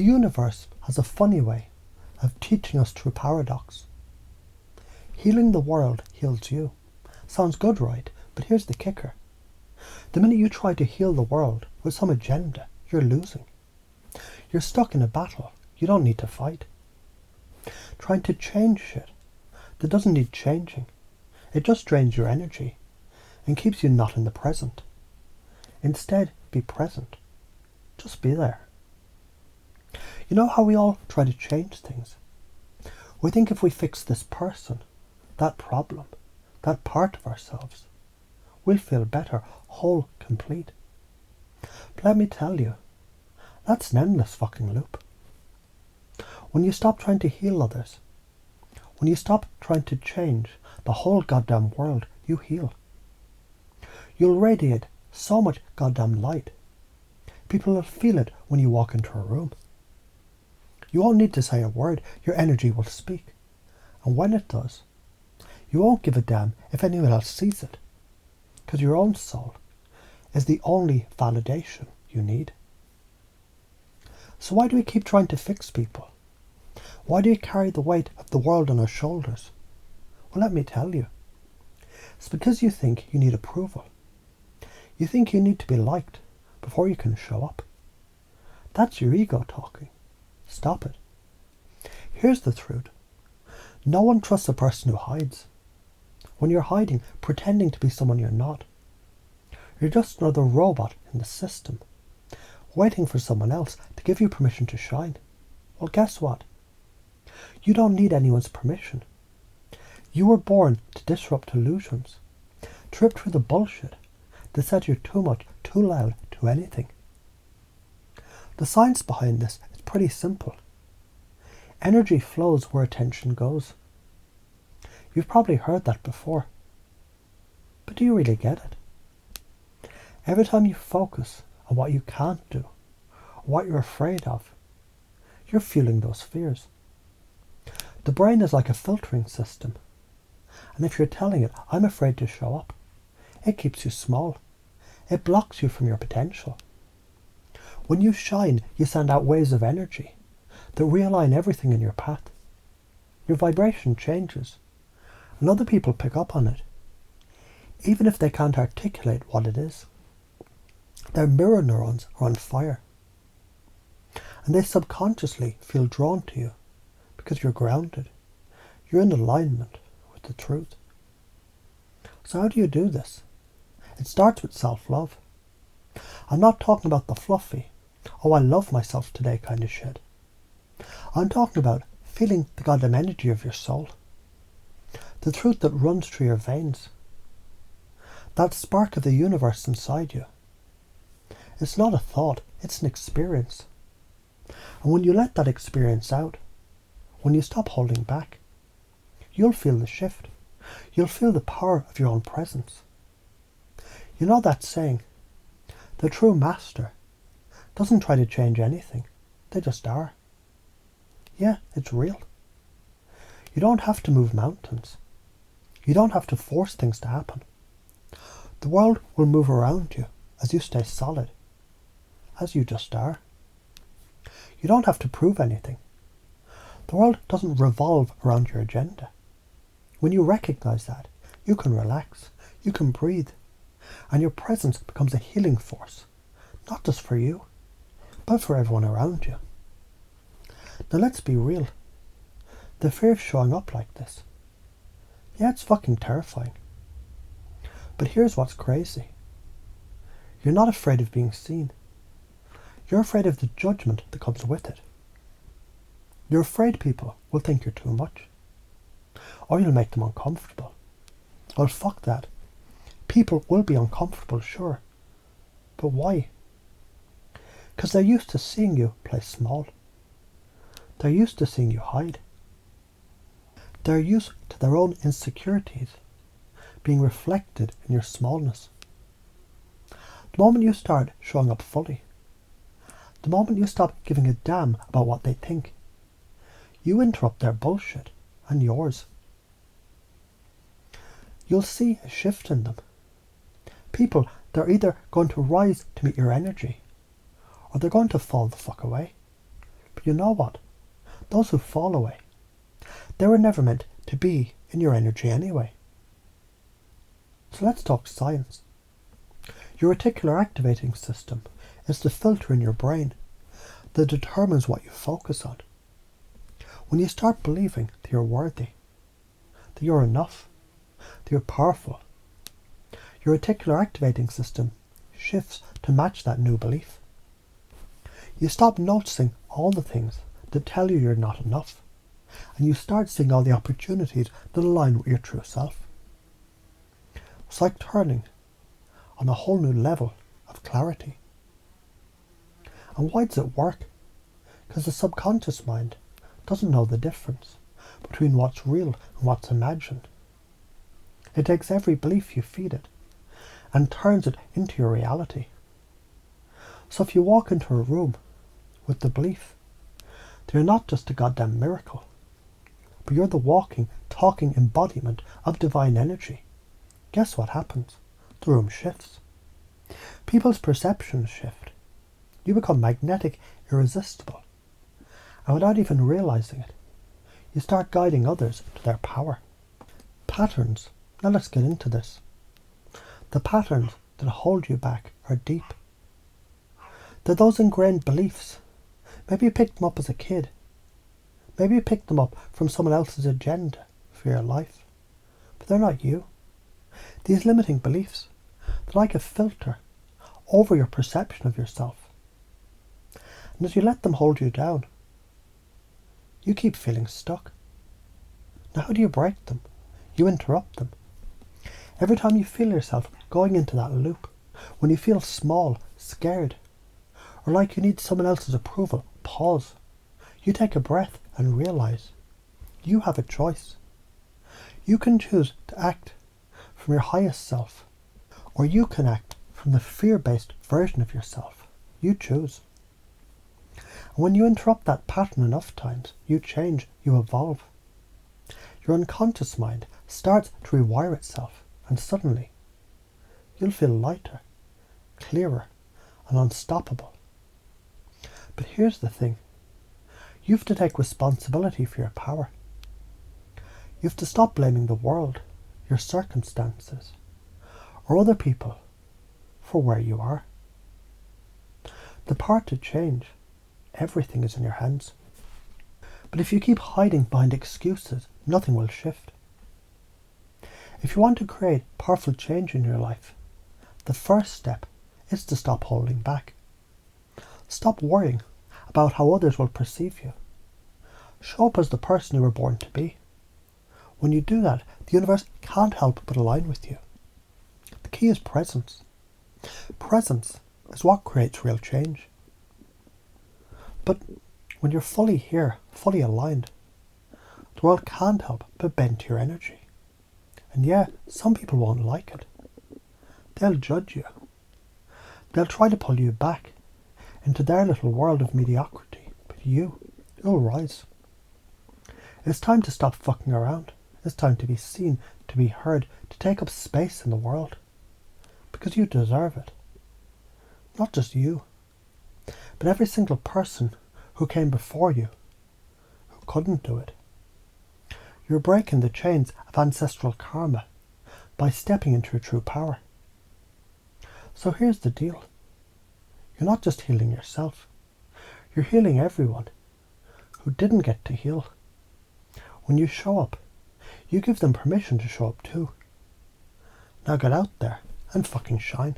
The universe has a funny way of teaching us through paradox. Healing the world heals you. Sounds good, right? But here's the kicker. The minute you try to heal the world with some agenda, you're losing. You're stuck in a battle you don't need to fight. Trying to change shit that doesn't need changing. It just drains your energy and keeps you not in the present. Instead, be present. Just be there. You know how we all try to change things? We think if we fix this person, that problem, that part of ourselves, we'll feel better, whole, complete. But let me tell you, that's an endless fucking loop. When you stop trying to heal others, when you stop trying to change the whole goddamn world, you heal. You'll radiate so much goddamn light. People will feel it when you walk into a room. You won't need to say a word, your energy will speak. And when it does, you won't give a damn if anyone else sees it. Because your own soul is the only validation you need. So why do we keep trying to fix people? Why do you carry the weight of the world on our shoulders? Well, let me tell you. It's because you think you need approval. You think you need to be liked before you can show up. That's your ego talking. Stop it. Here's the truth. No one trusts a person who hides. When you're hiding, pretending to be someone you're not, you're just another robot in the system, waiting for someone else to give you permission to shine. Well, guess what? You don't need anyone's permission. You were born to disrupt illusions, to rip through the bullshit that said you're too much, too loud to anything. The science behind this is pretty simple. Energy flows where attention goes. You've probably heard that before. But do you really get it? Every time you focus on what you can't do, or what you're afraid of, you're fueling those fears. The brain is like a filtering system. And if you're telling it, I'm afraid to show up, it keeps you small. It blocks you from your potential. When you shine, you send out waves of energy that realign everything in your path. Your vibration changes, and other people pick up on it, even if they can't articulate what it is. Their mirror neurons are on fire, and they subconsciously feel drawn to you because you're grounded. You're in alignment with the truth. So how do you do this? It starts with self-love. I'm not talking about the fluffy, oh I love myself today kind of shit. I'm talking about feeling the goddamn energy of your soul. The truth that runs through your veins. That spark of the universe inside you. It's not a thought, it's an experience. And when you let that experience out, when you stop holding back, you'll feel the shift. You'll feel the power of your own presence. You know that saying, the true master doesn't try to change anything, they just are. Yeah, it's real. You don't have to move mountains. You don't have to force things to happen. The world will move around you as you stay solid, as you just are. You don't have to prove anything. The world doesn't revolve around your agenda. When you recognize that, you can relax, you can breathe, and your presence becomes a healing force, not just for you, but for everyone around you. Now let's be real. The fear of showing up like this. Yeah, it's fucking terrifying. But here's what's crazy. You're not afraid of being seen. You're afraid of the judgment that comes with it. You're afraid people will think you're too much. Or you'll make them uncomfortable. Well, fuck that. People will be uncomfortable, sure. But why? Because they're used to seeing you play small. They're used to seeing you hide. They're used to their own insecurities being reflected in your smallness. The moment you start showing up fully, the moment you stop giving a damn about what they think, you interrupt their bullshit and yours. You'll see a shift in them. People, they're either going to rise to meet your energy, or they're going to fall the fuck away. But you know what? Those who fall away, they were never meant to be in your energy anyway. So let's talk science. Your reticular activating system is the filter in your brain that determines what you focus on. When you start believing that you're worthy, that you're enough, that you're powerful, your reticular activating system shifts to match that new belief. You stop noticing all the things that tell you you're not enough, and you start seeing all the opportunities that align with your true self. It's like turning on a whole new level of clarity. And why does it work? Because the subconscious mind doesn't know the difference between what's real and what's imagined. It takes every belief you feed it and turns it into your reality. So if you walk into a room with the belief that you're not just a goddamn miracle, but you're the walking, talking embodiment of divine energy, guess what happens? The room shifts. People's perceptions shift. You become magnetic, irresistible. And without even realizing it, you start guiding others to their power. Patterns. Now let's get into this. The patterns that hold you back are deep. They're those ingrained beliefs. Maybe you picked them up as a kid. Maybe you picked them up from someone else's agenda for your life. But they're not you. These limiting beliefs, they're like a filter over your perception of yourself. And as you let them hold you down, you keep feeling stuck. Now how do you break them? You interrupt them. Every time you feel yourself going into that loop, when you feel small, scared, or like you need someone else's approval, pause. You take a breath and realize you have a choice. You can choose to act from your highest self, or you can act from the fear-based version of yourself. You choose. And when you interrupt that pattern enough times, you change, you evolve. Your unconscious mind starts to rewire itself, and suddenly you'll feel lighter, clearer, and unstoppable. But here's the thing. You have to take responsibility for your power. You have to stop blaming the world, your circumstances, or other people for where you are. The power to change everything is in your hands. But if you keep hiding behind excuses, nothing will shift. If you want to create powerful change in your life, the first step is to stop holding back. Stop worrying about how others will perceive you. Show up as the person you were born to be. When you do that, the universe can't help but align with you. The key is presence. Presence is what creates real change. But when you're fully here, fully aligned, the world can't help but bend to your energy. And yeah, some people won't like it. They'll judge you. They'll try to pull you back into their little world of mediocrity. But you'll rise. It's time to stop fucking around. It's time to be seen, to be heard, to take up space in the world. Because you deserve it. Not just you, but every single person who came before you, who couldn't do it. You're breaking the chains of ancestral karma by stepping into your true power. So here's the deal. You're not just healing yourself. You're healing everyone who didn't get to heal. When you show up, you give them permission to show up too. Now get out there and fucking shine.